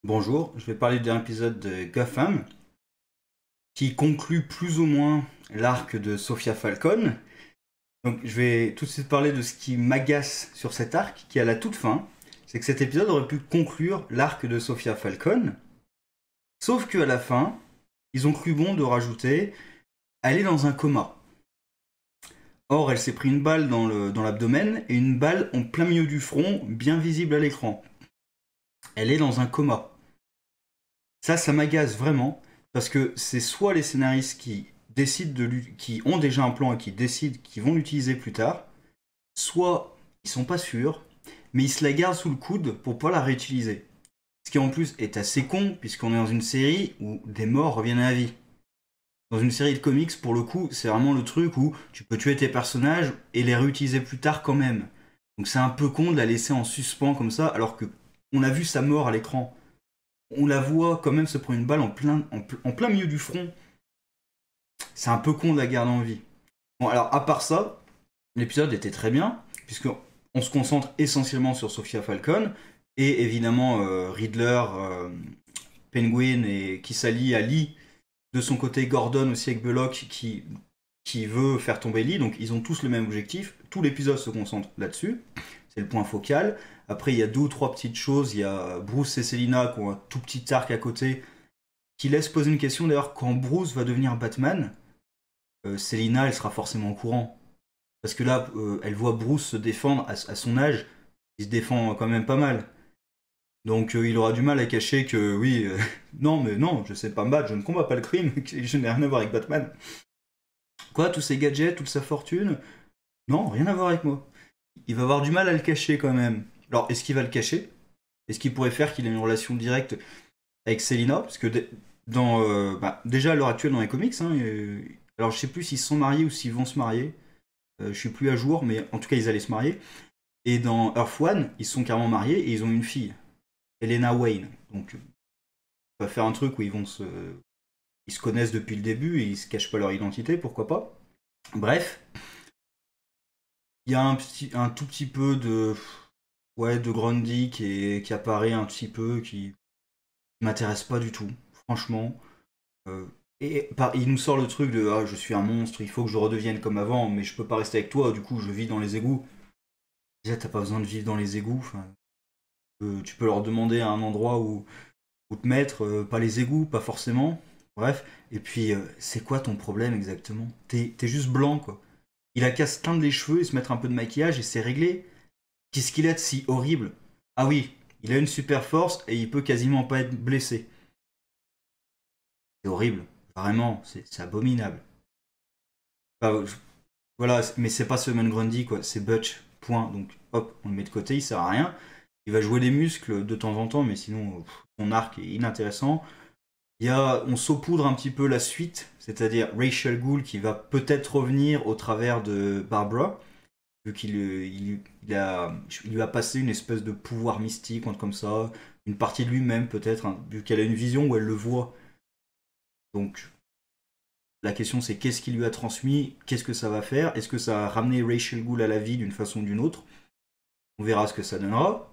Bonjour, je vais parler d'un épisode de Gotham qui conclut plus ou moins l'arc de Sophia Falcon. Donc je vais tout de suite parler de ce qui m'agace sur cet arc, qui est à la toute fin. C'est que cet épisode aurait pu conclure l'arc de Sophia Falcon, sauf qu'à la fin, ils ont cru bon de rajouter elle est dans un coma. Or, elle s'est pris une balle dans l'abdomen et une balle en plein milieu du front, bien visible à l'écran. Elle est dans un coma. Ça m'agace vraiment, parce que c'est soit les scénaristes qui qui ont déjà un plan et qui décident qu'ils vont l'utiliser plus tard, soit ils sont pas sûrs, mais ils se la gardent sous le coude pour pas la réutiliser. Ce qui en plus est assez con, puisqu'on est dans une série où des morts reviennent à la vie. Dans une série de comics, pour le coup, c'est vraiment le truc où tu peux tuer tes personnages et les réutiliser plus tard quand même. Donc c'est un peu con de la laisser en suspens comme ça, alors que on a vu sa mort à l'écran. On la voit quand même se prendre une balle en plein milieu du front. C'est un peu con de la garder en vie. Bon, alors, à part ça, l'épisode était très bien, puisqu'on se concentre essentiellement sur Sophia Falcon, et évidemment Riddler, Penguin, et qui s'allie à Lee. De son côté, Gordon aussi avec Belloc, qui veut faire tomber Lee, donc ils ont tous le même objectif. Tout l'épisode se concentre là-dessus. C'est le point focal. Après, il y a deux ou trois petites choses. Il y a Bruce et Selina qui ont un tout petit arc à côté qui laisse poser une question. D'ailleurs, quand Bruce va devenir Batman, Selina, elle sera forcément au courant. Parce que là, elle voit Bruce se défendre à son âge. Il se défend quand même pas mal. Donc il aura du mal à cacher que oui, non mais non, je sais pas me battre, je ne combats pas le crime, je n'ai rien à voir avec Batman. Quoi, tous ces gadgets, toute sa fortune? Non, rien à voir avec moi. Il va avoir du mal à le cacher quand même. Alors, est-ce qu'il va le cacher? Est-ce qu'il pourrait faire qu'il ait une relation directe avec Selina? Parce que déjà à l'heure actuelle dans les comics, hein, alors je sais plus s'ils se sont mariés ou s'ils vont se marier. Je suis plus à jour, mais en tout cas ils allaient se marier. Et dans Earth One, ils se sont carrément mariés et ils ont une fille, Helena Wayne. Donc on va faire un truc où ils se connaissent depuis le début et ils se cachent pas leur identité, pourquoi pas. Bref, il y a un tout petit peu de Grundy qui apparaît un petit peu, qui m'intéresse pas du tout, franchement. Il nous sort le truc de ah, je suis un monstre, il faut que je redevienne comme avant, mais je peux pas rester avec toi, du coup je vis dans les égouts. Déjà, t'as pas besoin de vivre dans les égouts. Enfin, tu peux leur demander à un endroit où te mettre, pas les égouts, pas forcément. Bref, et puis c'est quoi ton problème exactement? T'es juste blanc quoi. Il a qu'à se teindre les cheveux et se mettre un peu de maquillage et c'est réglé. Qu'est-ce qu'il a de si horrible? Ah oui, il a une super force et il peut quasiment pas être blessé. C'est horrible, vraiment, c'est abominable. Enfin, voilà, mais c'est pas Simon Grundy quoi, c'est Butch, point. Donc hop, on le met de côté, il sert à rien. Il va jouer les muscles de temps en temps, mais sinon son arc est inintéressant. On saupoudre un petit peu la suite, c'est-à-dire Rachel Gould qui va peut-être revenir au travers de Barbara, vu qu'il lui a passé une espèce de pouvoir mystique, un truc comme ça, une partie de lui-même peut-être, hein, vu qu'elle a une vision où elle le voit. Donc la question c'est qu'est-ce qu'il lui a transmis, qu'est-ce que ça va faire, est-ce que ça va ramener Rachel Gould à la vie d'une façon ou d'une autre? On verra ce que ça donnera.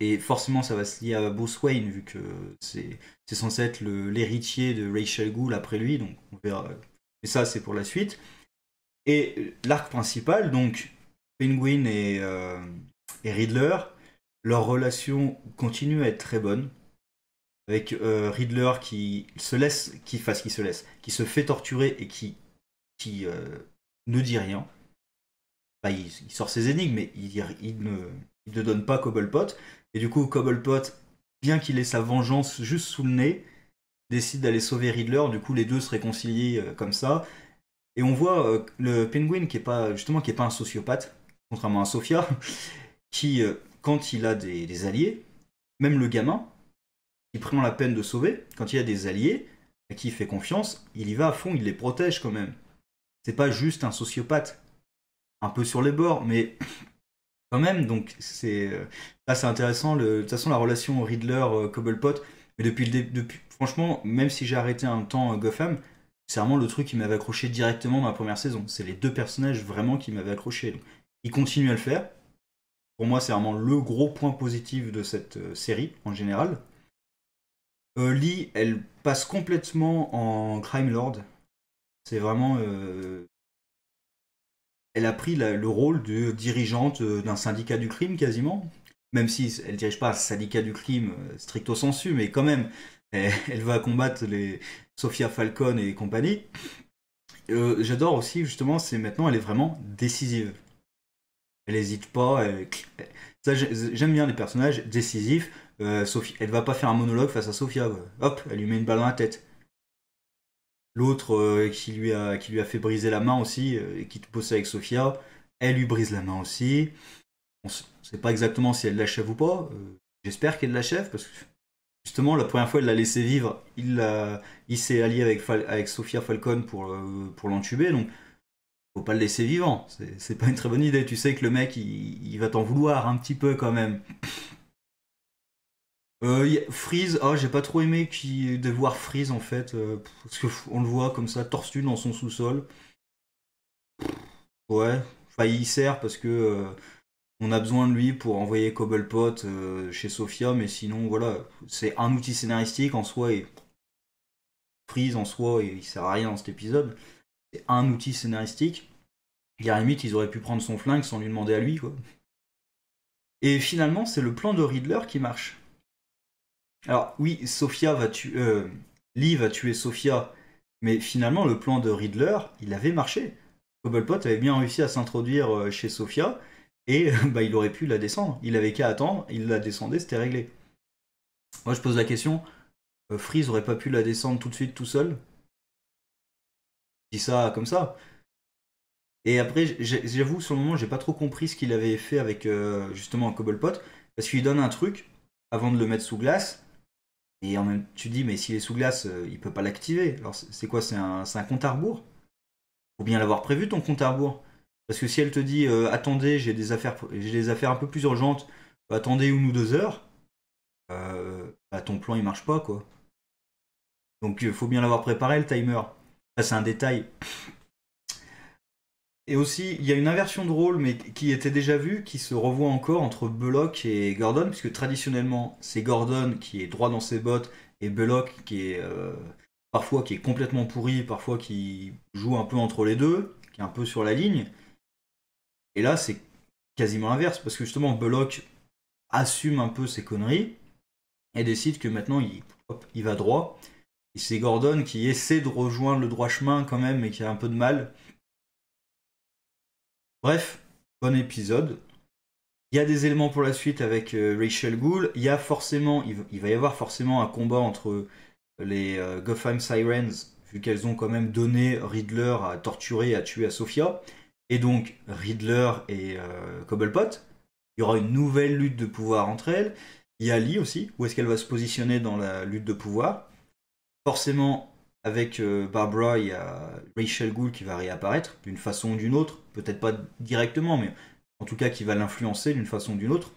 Et forcément, ça va se lier à Bruce Wayne, vu que c'est censé être l'héritier de Rachel Gould après lui, donc on verra. Et ça, c'est pour la suite. Et l'arc principal, donc Penguin et Riddler, leur relation continue à être très bonne, avec Riddler qui se fait torturer et qui ne dit rien. Enfin, il sort ses énigmes, mais il ne donne pas Cobblepot. Et du coup, Cobblepot, bien qu'il ait sa vengeance juste sous le nez, décide d'aller sauver Riddler. Du coup, les deux se réconcilient comme ça. Et on voit le Penguin qui est pas justement qui est pas un sociopathe, contrairement à Sophia, qui quand il a des alliés, même le gamin, qui prend la peine de sauver, quand il y a des alliés à qui il fait confiance, il y va à fond, il les protège quand même. C'est pas juste un sociopathe, un peu sur les bords, mais quand même, donc là c'est intéressant. De toute façon, la relation Riddler-Cobblepot, mais depuis, franchement, même si j'ai arrêté un temps Gotham, c'est vraiment le truc qui m'avait accroché directement dans la première saison. C'est les deux personnages vraiment qui m'avaient accroché. Donc, ils continuent à le faire. Pour moi, c'est vraiment le gros point positif de cette série en général. Lee, elle passe complètement en crime lord. C'est vraiment... elle a pris le rôle de dirigeante d'un syndicat du crime quasiment. Même si elle dirige pas un syndicat du crime stricto sensu, mais quand même, elle va combattre les Sophia Falcon et compagnie. J'adore aussi justement, c'est maintenant elle est vraiment décisive. Elle hésite pas. Ça, j'aime bien les personnages décisifs. Sophie, elle va pas faire un monologue face à Sophia. Quoi. Hop, elle lui met une balle dans la tête. L'autre qui lui a fait briser la main aussi, et qui bossait avec Sophia, elle lui brise la main aussi. On sait pas exactement si elle l'achève ou pas. J'espère qu'elle l'achève parce que justement la première fois elle l'a laissé vivre, il s'est allié avec Sophia Falcon pour l'entuber. Donc faut pas le laisser vivant. C'est pas une très bonne idée. Tu sais que le mec il va t'en vouloir un petit peu quand même. Freeze, j'ai pas trop aimé de voir Freeze en fait, parce qu'on le voit comme ça, torse nu dans son sous-sol. Ouais, enfin il sert parce que on a besoin de lui pour envoyer Cobblepot chez Sophia, mais sinon voilà, c'est un outil scénaristique en soi et Freeze en soi, et il sert à rien dans cet épisode. C'est un outil scénaristique. Et à la limite, ils auraient pu prendre son flingue sans lui demander à lui, quoi. Et finalement, c'est le plan de Riddler qui marche. Alors oui, Lee va tuer Sophia, mais finalement le plan de Riddler, il avait marché. Cobblepot avait bien réussi à s'introduire chez Sophia, et bah, il aurait pu la descendre. Il avait qu'à attendre, il la descendait, c'était réglé. Moi je pose la question, Freeze aurait pas pu la descendre tout de suite tout seul? Je dis ça comme ça. Et après, j'avoue, sur le moment, j'ai pas trop compris ce qu'il avait fait avec justement Cobblepot, parce qu'il donne un truc avant de le mettre sous glace. Et en même tu dis, mais s'il est sous glace, il peut pas l'activer. Alors c'est quoi? C'est un compte à rebours? Faut bien l'avoir prévu ton compte à rebours. Parce que si elle te dit, attendez, j'ai des affaires un peu plus urgentes, attendez 1 ou 2 heures, bah, ton plan il marche pas quoi. Donc faut bien l'avoir préparé le timer. Ça c'est un détail. Et aussi, il y a une inversion de rôle, mais qui était déjà vue, qui se revoit encore entre Belloc et Gordon, puisque traditionnellement, c'est Gordon qui est droit dans ses bottes, et Belloc qui est parfois qui est complètement pourri, parfois qui joue un peu entre les deux, qui est un peu sur la ligne. Et là, c'est quasiment l'inverse, parce que justement, Belloc assume un peu ses conneries, et décide que maintenant, il va droit. Et c'est Gordon qui essaie de rejoindre le droit chemin quand même, mais qui a un peu de mal. Bref, bon épisode. Il y a des éléments pour la suite avec Rachel Gould. Il va y avoir forcément un combat entre les Gotham Sirens, vu qu'elles ont quand même donné Riddler à torturer et à tuer à Sophia. Et donc Riddler et Cobblepot. Il y aura une nouvelle lutte de pouvoir entre elles. Il y a Lee aussi. Où est-ce qu'elle va se positionner dans la lutte de pouvoir? Forcément, avec Barbara, il y a Rachel Gould qui va réapparaître d'une façon ou d'une autre. Peut-être pas directement, mais en tout cas qui va l'influencer d'une façon ou d'une autre.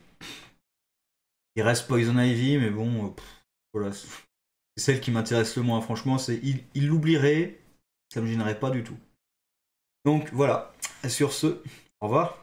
Il reste Poison Ivy, mais bon, voilà. C'est celle qui m'intéresse le moins, franchement. Il l'oublierait, ça me gênerait pas du tout. Donc voilà, sur ce, au revoir.